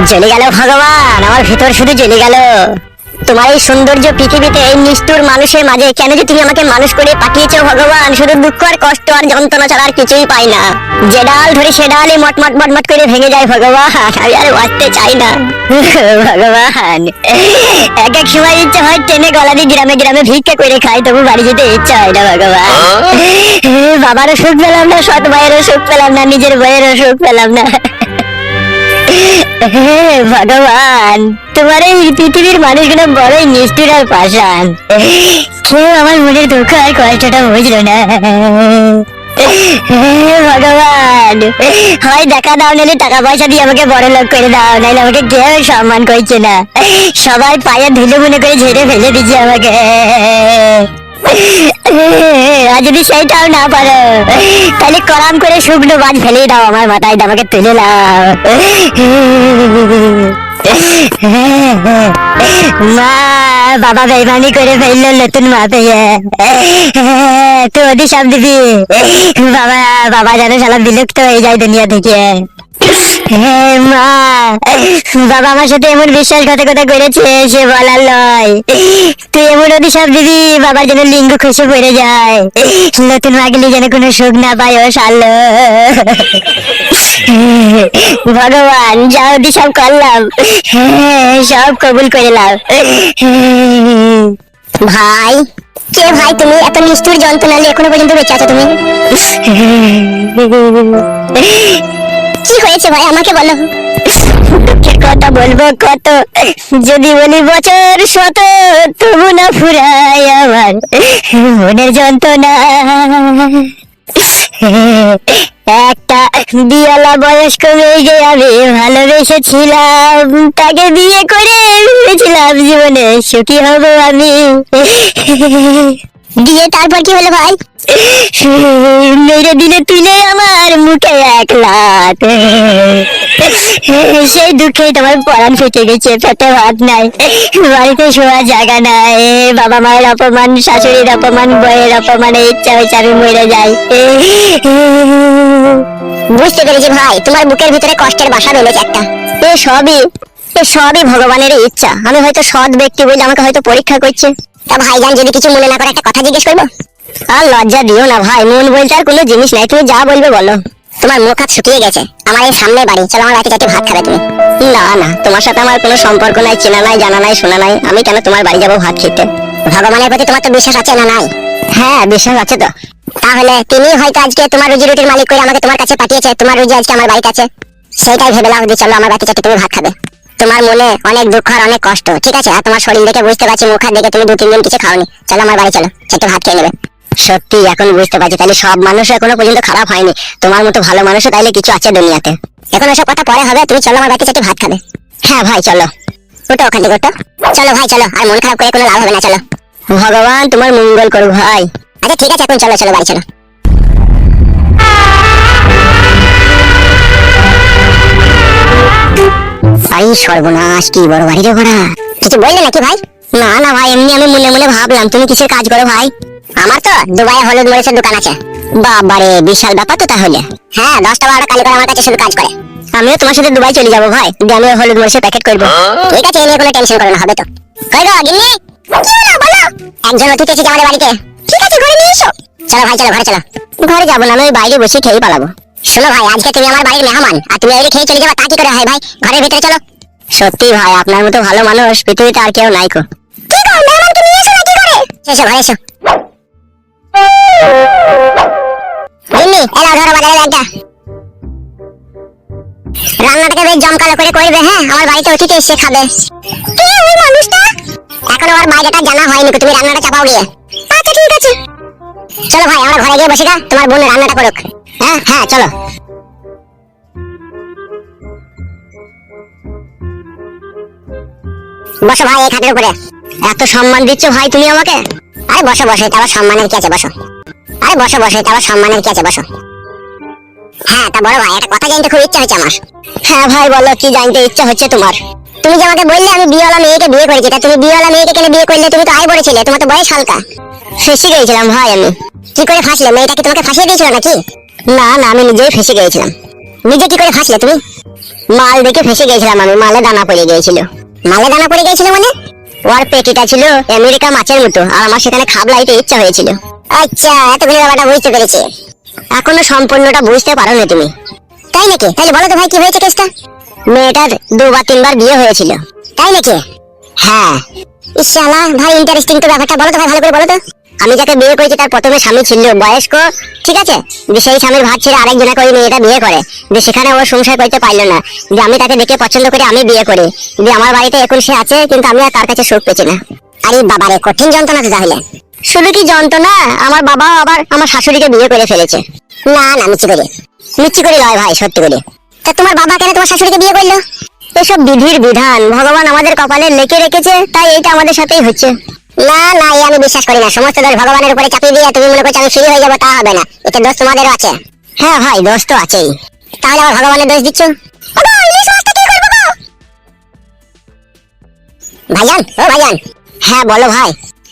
জ্বলে গেল ভগবান, আমার ভিতর শুধু জ্বলে গেল। তোমার এই সৌন্দর্য পৃথিবীতে এই নিষ্ঠুর মানুষের মাঝে কেন যে তুমি আমাকে মানুষ করে পাঠিয়েছো ভগবান, শুধু দুঃখ আর কষ্ট আর যন্ত্রণা ছাড়া আর কিছুই পাই না। যে ডাল ধরে সে ডালই মটমট মটমট করে ভেঙে যায় ভগবান, আমি আর বাঁচতে চাই না ভগবান। এক এক সময় ইচ্ছা হয় টেনে গলা দিয়ে গ্রামে গ্রামে ভিক্ষা করে খাই, তবু বাড়ি যেতে ইচ্ছা হয় না ভগবান। বাবারও সুখ পেলাম না, সৎ ভাইয়েরও সুখ পেলাম না, নিজের বইয়েরও সুখ পেলাম না। ভগবান, তোমার এই পৃথিবীর মানুষগুলো বড়ই নিষ্ঠুর আর পাষাণ। কেউ আমার মনের দুঃখ আর কষ্টটা বুঝলো না। ভগবান, হয় দেখা দাও, নাহলে টাকা পয়সা দিয়ে আমাকে বড় লোক করে দাও, নাহলে আমাকে কেউ সম্মান করছে না, সবাই পায়ে ধুলো মনে করে ঝেড়ে ফেলে দিচ্ছে আমাকে। আর যদি সেইটাও না পারো, তাহলে করাম করে শুকনো বাজ ফেলেই দাও আমার মাথায়, আমাকে তুলে নাও। মা, বাবা বেইমানি করে ফেললো নতুন মা পেয়ে, তুই ওদি সব দিবি। বাবা বাবা যেন সালা বিলুপ্ত হয়ে যায় দুনিয়া থেকে। মা, বাবা আমার সাথে এমন বিশ্বাসঘাতকতা করেছে সে বলার নয়। তুই এমন অভিশাপ দিবি বাবার যেন লিঙ্গ খসে পড়ে যায়, নতুন মাগলি যেন কোনো সুখ না পায় ও শালো। ভগবান, যা অভিশাপ করলাম সব কবুল করে নাও। ভাই, কে ভাই তুমি? এত নিষ্ঠুর যন্ত্রণা নিয়ে এখনো পর্যন্ত বেঁচে আছো তুমি? কি হয়েছে ভাই, আমাকে বলো। কথা বলবো কত, যদি বলি বছর শত, তবু না ফুরায় আমার মনের যন্ত্রণা। একটা বিয়ালা বয়স্ক মেয়েকে আমি ভালোবেসেছিলাম, তাকে বিয়ে করে ভেবেছিলাম জীবনে সুখী হব আমি। দিয়ে তারপর কি হলো ভাই? মেরে দিলে তুলে আমার মুখে এক লাত। সেই দুঃখে তোমার পরাণ ফেটে গেছে, পেটে ভাত নাই, বাড়িতে শোয়ার জায়গা নাই, বাবা মায়ের অপমান, শাশুড়ির অপমান, বইয়ের অপমানে ইচ্ছা হয়েছে আমি মরে যাই। বুঝতে পেরেছি ভাই, তোমার বুকের ভিতরে কষ্টের বাসা বেঁধেছে একটা। এ সবই ভগবানের ইচ্ছা। আমি হয়তো সৎ ব্যক্তি বলে আমাকে হয়তো পরীক্ষা করছে। তা ভাইজান, যদি কিছু মনে না করে একটা কথা জিজ্ঞেস করবো? আর লজ্জা দিও না ভাই, মন বলতে আর কোনো জিনিস নাই, তুমি যা বলবে বলো। তোমার মুখ হাত শুকিয়ে গেছে, আমার এই সামনে বাড়ি, চলো আমার বাড়িতে চারটে ভাত খাবে তুমি। না না, তোমার সাথে আমার কোনো সম্পর্ক নাই, চেনা নাই, জানা নাই, শোনা নাই, আমি কেন তোমার বাড়ি যাবো ভাত খেতে? ভগবানের প্রতি তোমার তো বিশ্বাস আছে না নাই? হ্যাঁ, বিশ্বাস আছে তো। তাহলে তিনি হয়তো আজকে তোমার রুজি রুটির মালিক করে আমাকে তোমার কাছে পাঠিয়েছে, তোমার রুজি আজকে আমার বাড়িতে আছে, সেটাই ভেবে নাও যে চলো আমার বাড়িতে চারটে তুমি ভাত খাবে। তোমার মনে অনেক দুঃখ আর অনেক কষ্ট, ঠিক আছে? আর তোমার শরীর দেখে বুঝতে পারছি, মুখ হাত দেখে তুমি 2-3 দিন কিছু খাওনি, চলো আমার বাড়ি চলো, চারটে ভাত খেয়ে নেবে। সত্যি এখন বুঝতে পারছি, তাহলে সব মানুষ এখনো পর্যন্ত খারাপ হয়নি, তোমার মতো ভালো মানুষও তাইলে কিছু আছে দুনিয়াতে। এখন ওসব কথা পরে হবে, তুমি চলো আমার বাড়িতে চারটে ভাত খাবে। হ্যাঁ ভাই চলো, ওটা ওখান থেকে ওটা, চলো ভাই চলো, আর মন খারাপ করে কোনো লাভ হবে না, চলো। ভগবান তোমার মঙ্গল করুক ভাই। আচ্ছা ঠিক আছে, এখন চলো চলো বাড়ি চলো। আই সর্বনাশ, কি বড় বাড়ি রে ঘোড়া। কিছু বললে নাকি ভাই? না না ভাই, এমনি আমি মনে মনে ভাবলাম তুমি কিসের কাজ করো ভাই? আমার তো দুবাইয়ে হলুদ মরিচের দোকান আছে। বাবারে, বিশাল ব্যাপার তো তাহলে। হ্যাঁ, 10টা-12টা কালি করে আমার কাছে শুধু কাজ করে। আমিও তোমার সাথে দুবাই চলে যাবো ভাই, দিয়ে আমি হলুদ মরিচের প্যাকেট করবো। ঠিক আছে, এ নিয়ে কোনো টেনশন করো না, হবে তো। কই গো গিন্নি, কি হলো বলো? একজন অতিথি এসেছে আমাদের বাড়িতে। ঠিক আছে, ঘরে নিয়ে এসো। চলো ভাই চলো, ঘরে চলো। ঘরে যাবো না, আমি ওই বাইরে বসে খেয়ে পালাবো। শোনো ভাই, আজকে তুমি আমার বাড়ির মেহমান, আর তুমি এলে খেয়ে চলে যাবা, তা কি করে হয় ভাই? ঘরের ভিতরে চলো। সত্যি ভাই, আপনার মতো ভালো মানুষ পৃথিবীতে আর কেউ নাই কো। কি গো, মেহমানকে নিয়ে এসো না কি করে? এসো ঘরে এসো। গিন্নি, এলাও ধরো বাজারে ব্যাগটা। রান্নাটাকে বেশ জমকালো করে করবে, হ্যাঁ? আমার বাড়িতে অতিথি এসে খাবে। কে ওই মানুষটা? এখনো ওর বাইরেটা জানা হয়নি, তুমি রান্নাটা চাপাও গিয়ে। আচ্ছা ঠিক আছে, চলো ভাই আমরা ঘরে গিয়ে বসে গা, তোমার বোন রান্নাটা করুক। হ্যাঁ হ্যাঁ চলো। বসো ভাই এই খাটের উপরে। এত সম্মান দিচ্ছ ভাই তুমি আমাকে? আরে বসো বসো, এটা আবার সম্মানের কি আছে, বসো। আরে বসো বসো, এটা আবার সম্মানের কি আছে, বসো। হ্যাঁ তা বড় ভাই, একটা কথা জানতে খুব ইচ্ছা হচ্ছে আমার। হ্যাঁ ভাই বলো, কি জানতে ইচ্ছা হচ্ছে তোমার? তুমি যে আমাকে বললে আমি বিয়েওয়ালা মেয়েকে বিয়ে করেছি, তা তুমি বিয়েওয়ালা মেয়েকে কেন বিয়ে করলে? তুমি তো আয় বলেছিলে, তোমার তো বয়স হালকা। ফেসে গিয়েছিলাম ভাই আমি। কি করে ফাঁসলে? মেয়েটা কি তোমাকে ফাঁসিয়ে দিয়েছিল নাকি? না না, আমি নিজেই ফেসে গিয়েছিলাম। নিজে কি করে ফাঁসলে তুমি? মাল দেখে ফেসে গেছিলাম আমি, মালে দানা পড়ে গিয়েছিল। মালে দানা পড়ে গিয়েছিল মানে? ওর পেটিটা ছিল আমেরিকা মাছের মতো, আর আমার সেখানে খাবলাইতে ইচ্ছা হয়েছিল। আচ্ছা, এতগুলো ব্যাপারটা বুঝতে পেরেছি। এখনো সম্পূর্ণটা বুঝতে পারো না তুমি? তাই নাকি? তাহলে বলো তো ভাই, কি হয়েছে কেসটা? মেয়েটার 2 বা 3 বার বিয়ে হয়েছিল। তাই নাকি? হ্যাঁ। ইশালা ভাই, ইন্টারেস্টিং তো ব্যাপারটা। বলো তো ভাই, ভালো করে বলো তো। আমি যাকে বিয়ে করেছি তার প্রথমে স্বামী ছিল বয়স্ক, ঠিক আছে? যে সেই স্বামীর ভাত ছেড়ে আরেকজনকে ওই মেয়েটা বিয়ে করে, যে সেখানে ও সংসার করতে পারলো না, যে আমি তাকে দেখে পছন্দ করে আমি বিয়ে করি, যে আমার বাড়িতে এখন সে আছে, কিন্তু আমি আর তার কাছে সুখ পেছি না। আরে বাবারে, কঠিন যন্ত্রণা তো তাহলে। শুধু কি যন্ত্রণা, আমার বাবা আবার আমার শাশুড়িকে বিয়ে করে ফেলেছে। না না, মিচ্ছি করে। মিচ্ছি করে লয় ভাই, সত্যি করে। তা তোমার বাবা কেন তোমার শাশুড়িকে বিয়ে করলো? এসব বিধির বিধান, ভগবান আমাদের কপালে লিখে রেখেছে, তাই এইটা আমাদের সাথেই হচ্ছে। না না, আমি বিশ্বাস করি না। সমস্ত দোষ ভগবানের উপরে চাপিয়ে দিয়ে তুমি মনে করছো আমি ফ্রি হয়ে যাবো, তা হবে না। এতে দোষ তোমাদেরও আছে। হ্যাঁ ভাই, দোষ তো আছেই। তাহলে আবার ভগবানের দোষ দিচ্ছ? ভাইজান, ও ভাইজান। হ্যাঁ বলো ভাই।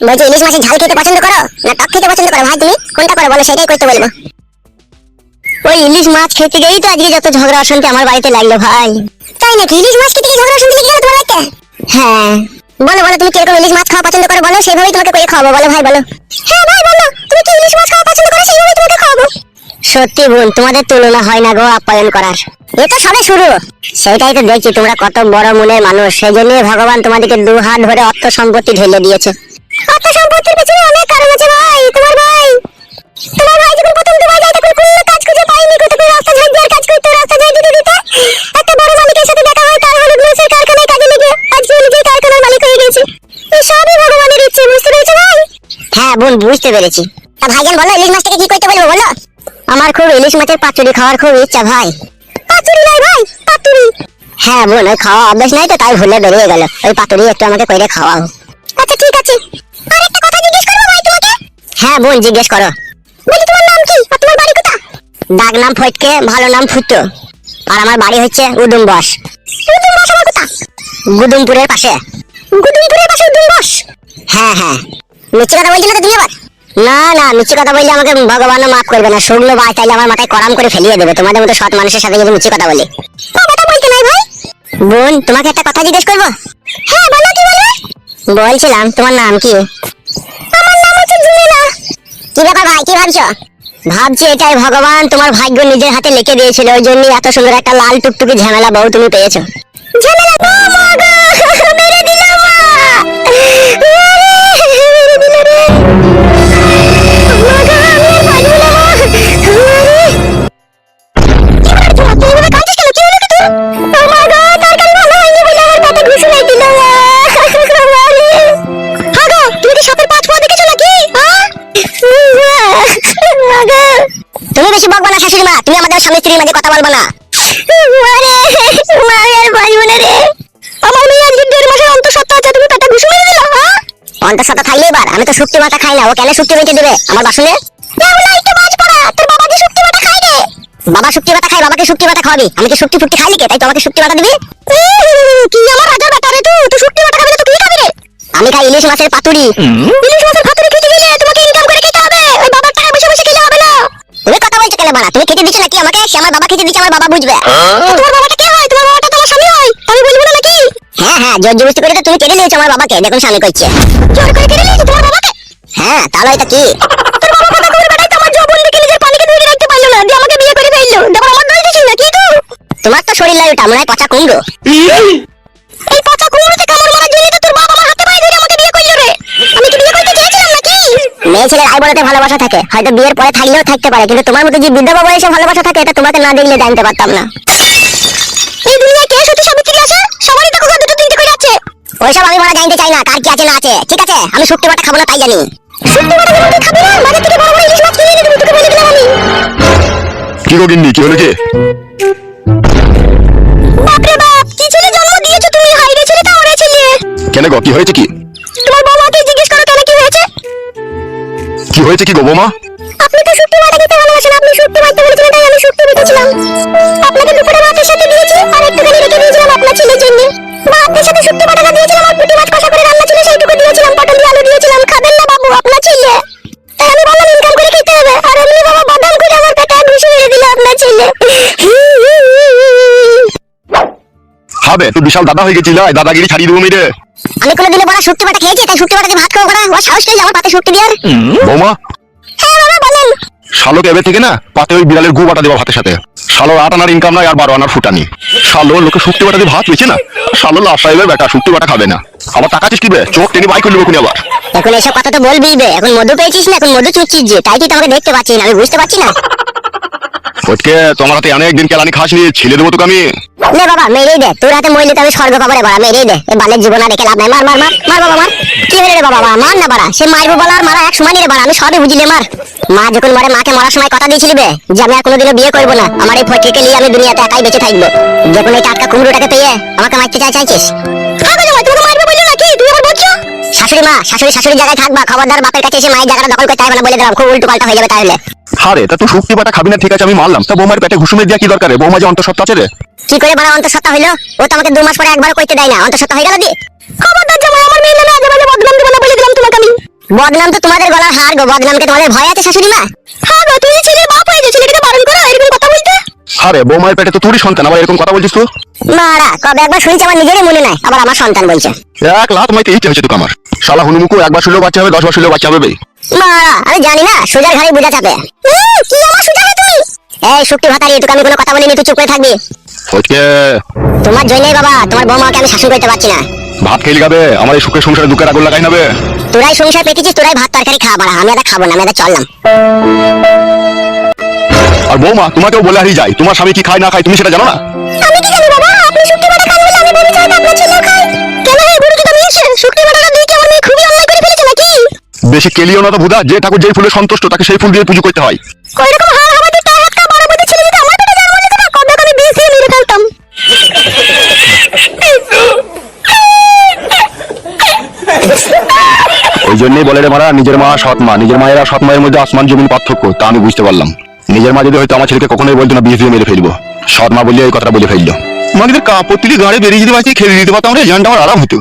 বলছি, ইলিশ মাছের ঝাল খেতে পছন্দ করো না টক খেতে পছন্দ করো ভাই? তুমি কোনটা করো বলো, সেটাই করতে বলবো। ওই ইলিশ মাছ খেতে গিয়েই তো আজকে যত ঝগড়া অশান্তি আমার বাড়িতে লাগলো ভাই। তাই নাকি? ইলিশ মাছ খেতে গিয়ে ঝগড়া অশান্তি লেগে গেল তোমার বাড়িতে? হ্যাঁ। বলো বলো, তুমি কিরকম ইলিশ মাছ খাওয়া পছন্দ করো বলো, সেইভাবেই তোমাকে করে খাওয়াবো। বলো ভাই বলো। হ্যাঁ ভাই বলো, তুমি কি ইলিশ মাছ খাওয়া পছন্দ করো, সেইভাবেই তোমাকে খাওয়াবো। সত্যি বোন, তোমাদের তুলনা হয় না গো আপ্যায়ন করার। এ তো সবে শুরু। সেটাই তো দেখছি, তোমরা কত বড় মনের মানুষ। সেই জন্যই ভগবান তোমাদেরকে 2 হাত ধরে অর্থ সম্পত্তি ঢেলে দিয়েছে। অর্থ সম্পত্তির পেছনে অনেক কারণ আছে ভাই। তোমার ভাই যখন প্রথম দুবাই যায় তখন কোনো কাজ খুঁজে পাইনি, কত করে রাস্তা ঝাড় দেওয়ার কাজ করতে, রাস্তা ঝাড় দিতে দিতে একটা বড় মালিকের সাথে দেখা হয়, তার হলুদ মরিচের কারখানায় কাজে লেগে আজকে নিজেই কারখানার মালিক হয়ে গেছে। এই সবই ভগবানের ইচ্ছে, বুঝতে পেরেছো ভাই? হ্যাঁ বোন, বুঝতে পেরেছি। তা ভাইজান বলো, ইলিশ মাছটাকে কি করতে বলবো বলো? আমার খুব ইলিশ মাছের পাতুরি খাওয়ার খুব ইচ্ছা ভাই। পাতুরি নাই ভাই, পাতুরি? হ্যাঁ বোন, ওই খাওয়া অভ্যাস নাই তো, তাই ভুলে বেরিয়ে গেল। ওই পাতুরি একটু আমাকে কইরে খাওয়াও। আচ্ছা ঠিক আছে। আর একটা কথা জিজ্ঞেস করবো ভাই তোমাকে? হ্যাঁ বোন, জিজ্ঞেস করো। বলি, তোমার নাম কি আর তোমার বাড়ি কোথা? ডাক নাম ফটকে, ভালো নাম ফুটো। আর আমার বাড়ি হচ্ছে উদুমবস। উদুমবস আমার কোথা? গুদুমপুরের পাশে। গুদুমপুরের পাশে উদুমবস? হ্যাঁ হ্যাঁ। মিথ্যে কথা বলছিলে তো তুমি আবার? না না, মিথ্যে কথা বললে আমাকে ভগবানও মাফ করবে না। শুকনো বাস তাইলে আমার মাথায় করাম করে ফেলিয়ে দেবে, তোমাদের মতো সৎ মানুষের সাথে যদি মিথ্যে কথা বলি। কথা বলতে নাই ভাই। বোন, তোমাকে একটা কথা জিজ্ঞেস করবো? হ্যাঁ বলো, কি বলবে? বলছিলাম, তোমার নাম কি? আমার নাম হচ্ছে জুমেলা। কি ব্যাপার ভাই, কি ভাবছো? ভাবছি এটাই ভগবান তোমার ভাগ্য নিজের হাতে লিখে দিয়েছিল, ওই জন্যই এত সুন্দর একটা লাল টুকটুকি ঝামেলা বউ তুমি পেয়েছো। ঝামেলা তো মা গো, মেরে দিল মা। মেরে দিল রে মা গো, আমি আর পারবো না মা। কি বলছো? তুই এভাবে কাঁদছিস কেন? কি হলো কি তোর? ও মা গো, তার কাল ভালো হয়নি বলে আমার পেটে ঘুষি লেগে দিল মা। হ্যাঁ গো, তুমি কি সাপের 5 পা দেখেছো নাকি? হ্যাঁ মা গো। তুমি বেশি বকবা না শাশুড়ি মা, তুমি আমাদের স্বামী স্ত্রীর মাঝে কথা বলবা না। মারে মা, আর পারবো না রে। আমার মেয়ে আজকে 1.5 মাসের অন্তঃসত্ত্বা আছে, তুমি পেটে ঘুষি মেরে দিলা? হ্যাঁ, অন্তঃসত্ত্বা থাকলে এবার আমি তো শুক্তি মাথা খাই না, ও কেন শুক্তি মেটে দেবে আমার বাসনে? তোর বাবা কি শুক্তি মাথা খায় রে? বাবা শুক্তি মাথা খায়, বাবাকে শুক্তি মাথা খাওয়াবি? আমি কি শুক্তি ফুক্তি খাই লিখে তাই তোমাকে শুক্তি মাথা দিবি? কি আমার রাজা বেটা রে, তুই শুক্তি মাথা খাবি না তো কি খাবি রে? আমি খাই ইলিশ মাছের পাতুরি। ইলিশ মাছের পাতুরি খেতে গেলে তোমাকে ইনকাম করে খেতে হবে, ওই বাবার টাকা বসে বসে খেলে হবে না। তুমি কথা বলছো কেন বাড়া? তুমি খেতে দিচ্ছ নাকি আমাকে? সে আমার বাবা খেতে দিচ্ছে, আমার বাবা বুঝবে। তোমার বাবাটা কে হয়? তোমার বাবাটা তোমার স্বামী হয়, আমি বলবো না নাকি? হ্যাঁ হ্যাঁ, জোর জবরদস্তি করে তো তুমি কেটে নিয়েছো আমার বাবাকে, দেখুন স্বামী করছে। জোর করে কেটে নিয়েছো তোমার বাবাকে? হ্যাঁ, তাহলে এটা কি? তোর বাবা কথা কইর বেটাই তো আমার যৌবন দেখে নিজের পানিকে ধরে রাখতে পারলো না, দিয়ে আমাকে বিয়ে করে ফেললো। দেখো আমার দোষ দিছিস নাকি তুই? তোমার তো শরীর লাগে, মনে হয় পচা কুমড়ো। এই পচা কুমড়োতে কামড় মারার জন্য তো তোর বাবা আমার হাতে পায়ে ধরে আমাকে বিয়ে করলো রে। আমি কি বিয়ে করতে চেয়েছিলাম নাকি? মেয়ে ছেলের আই বলতে ভালোবাসা থাকে, হয়তো বিয়ের পরে থাকলেও থাকতে পারে, কিন্তু তোমার মতো যে বিধবা বয়সে ভালোবাসা থাকে এটা তোমাকে না দেখলে জানতে পারতাম না। এই দুনিয়ায় কে সত্যি সাবিত্রী আছে? সবারই দেখো দুটো তিনটে করে আছে। ওইসব আমি মারা জানতে চাই না, কার কি আছে না আছে। ঠিক আছে, আমি শুক্তি মাথা খাবো না তাই জানি। শুক্তি মাথা যেমন তুই খাবি না, বাজার থেকে বড় বড় ইলিশ মাছ কিনে এনে দেবো, তোকে বলে দিলাম আমি। কি গো গিন্নি, কি হলো কি? বাপরে বাপ, কি ছেলে জন্ম দিয়েছো তুমি, হাইরে ছেলেটা ওরে ছেলে। কেন গো, কি হয়েছে কি? তোমার বৌমাকে জিজ্ঞেস করো কেন কি হয়েছে। কি হয়েছে কি গো বৌমা? আপনি তো শুক্তি মাথা খেতে ভালোবাসেন, আপনি শুক্তি মারতে বলেছিলেন তাই আমি শুক্তি মেটেছিলাম। আপনাকে দুপুরে ভাতের সাথে দিয়েছি আর একটুখানি রেখে দিয়েছিলাম আপনার ছেলের জন্য। ভাতের সাথে শুক্তি মাথাটা দিয়েছিলাম আর পুঁটি মাছ কষা করে রান্না ছিল সেইটুকু দিয়েছিলাম, পটল দিয়ে আলু দিয়েছিলাম। খাবেন না বাবু আপনার ছেলে? তাই আমি বললাম ইনকাম করে খেতে হবে, আর এমনি বাবা বাদাম করে আমার পেটে ঘুষি মেরে দিল আপনার ছেলে। খাবে তুই বিশাল দাদা হয়ে গেছিস লাই, দাদাগিরি ছাড়িয়ে দেবো মেরে। আমি কোনোদিনও বড় শুক্তি পাটা খেয়েছি, তাই শুক্তি পাটা দিয়ে ভাত খাবো করা ও সাহস নেই আমার পাতে শুক্তি দেওয়ার। বৌমা হ্যাঁ বাবা বলেন। শালোকে এবে থেকে না পাতে ওই বিড়ালের গু বাটা দেবো ভাতের সাথে। শালোর 8 আনার ইনকাম নাই আর 12 আনার ফুটানি। শালো লোকে শুক্তি বাটা দিয়ে ভাত পেয়েছে না, শালো লাশ সাহেবের বেটা শুক্তি বাটা খাবে না। আবার টাকা চিস্তিবে, চোখ টেনে বাই করে নেবো আবার। এখন এইসব কথা তো বলবি বে, এখন মধু পেয়েছিস না, এখন মধু চুচ্ছিস যে, তাই তুই তো আমাকে দেখতে পাচ্ছিস না, আমি বুঝতে পারছি না। ওকে তোমার হাতে অনেকদিন কেলানি খাসনি, ছেলে দেবো তোকে আমি। নে বাবা মেরেই দে, তোর হাতে মরলে তো আমি স্বর্গ পাবো রে বাবা, মেরেই দে, এই বালের জীবন আর রেখে লাভ নাই, মার মার মার মার বাবা মার। কি হলো রে বাবা, মার না বাড়া, সে মারবো বলা আর মারা এক সময় রে বাড়া, আমি সবই বুঝিলে মার। মা যখন মরে মাকে মরার সময় কথা দিয়েছিলি বে যে আমি আর কোনোদিনও বিয়ে করবো না, আমার এই ফটকে নিয়ে আমি দুনিয়াতে একাই বেঁচে থাকবো, যখন এই টাটকা কুমড়োটাকে পেয়ে আমাকে মারতে চাইছিস। তোমাকে মারবে বললো নাকি তুই আবার বলছো? শাশুড়ি মা শাশুড়ির জায়গায় থাকবা, খবরদার বাপের কাছে এসে মায়ের জায়গাটা দখল করতে হবে না বলে দিলাম, খুব উল্টো পাল্টা হয়ে যাবে তাহলে। আরে তা তুই শুক্তি বাটা খাবি না ঠিক আছে আমি মানলাম, তা বৌমার পেটে ঘুষুমে দিয়া কি দরকার রে? বৌমা যে অন্তঃসত্ত্বা আছে রে। কি করে বাড়া অন্তঃসত্ত্বা হইলো? ও তো আমাকে 2 মাস পরে একবার কইতে দেয় না, অন্তঃসত্ত্বা হয়ে গেল দি। খবরদার জামাই আমার মেয়ে নামে আজে বাজে বদনাম দেব না বলে দিলাম তোমাকে আমি। বদনাম তো তোমাদের গলার হার গো, বদনামকে তোমাদের ভয় আছে শাশুড়ি মা? হ্যাঁ গো, তুই ছেলের বাপ হয়ে গেছিস, ছেলেকে বারণ করো এরকম কথা বলতে। আরে বৌমার পেটে তো তুই সন্তান, আবার এরকম কথা বলছিস তুই? মারা কবে একবার শুনছি আমার নিজেরই মনে নাই, আবার আমার সন্তান বলছে। 1 লাখ মাইতে ইচ্ছে হচ্ছে তোকে আমার। শালা হুনুমুকু একবার শুনলেও বাচ্চা হবে, 10 বার শুনলেও বাচ্চা হবে বে। মারা আমি জানি না, সোজার ঘরে বুঝা চাপে। কি আমার সোজা হে তুই? এই শুক্তি ভাতারি, তোকে আমি কোনো কথা বলিনি, তুই চুপ করে থাকবি। ওকে তোমার জন্যই বাবা, তোমার বৌমাকে আমি শাসন করতে পারছি না। ভাত খেয়ে গাবে, আমার এই সুখের সংসারে দুঃখের আগুন লাগাই নাবে। তোরাই সংসার পেতেছিস, তোরাই ভাত তরকারি খা বাড়া, আমি এটা খাবো না, আমি এটা চললাম। আর বৌমা তোমাকেও বলে হারিয়ে যায়, তোমার স্বামী কি খায় না খায় তুমি সেটা জানো না? আমি কি জানি বাবা, আপনি শুক্তি বাটা খান বলে আমি ভেবেছি হয়তো আপনার ছেলেও খায়। কেন এই বুড়ো কি তুমি এসে শুক্তি বাটাটা দিয়ে কি আমার মেয়ে খুবই অন্যায় করে ফেলেছে নাকি? বেশি কেলিও না তো ভুদা, যে ঠাকুর যেই ফুলে সন্তুষ্ট তাকে সেই ফুল দিয়ে পুজো করতে হয়। কই রকম হার হাওয়াতে তার হাত কা বড় বড় ছেলে যদি আমার পেটে জন্ম নিত না, কবে আমি বিয়ে দিয়ে মেরে ফেলতাম। ওই জন্যই বলে রে মারা, নিজের মা সৎ মা, নিজের মায়ের আর সৎ মায়ের মধ্যে আসমান জমিন পার্থক্য, তা আমি বুঝতে পারলাম। নিজের মা যদি হয়তো আমার ছেলেকে কখনোই বলতো না বিয়ে দিয়ে মেরে ফেলবো, সৎ মা বললে এই কথাটা বলে ফেললো। মানিদের কাপড় তুলি গাড়ি বেরিয়ে যেতে পারছি, খেলে দিতে পারতাম রে, জানটা আমার আরাম হতো।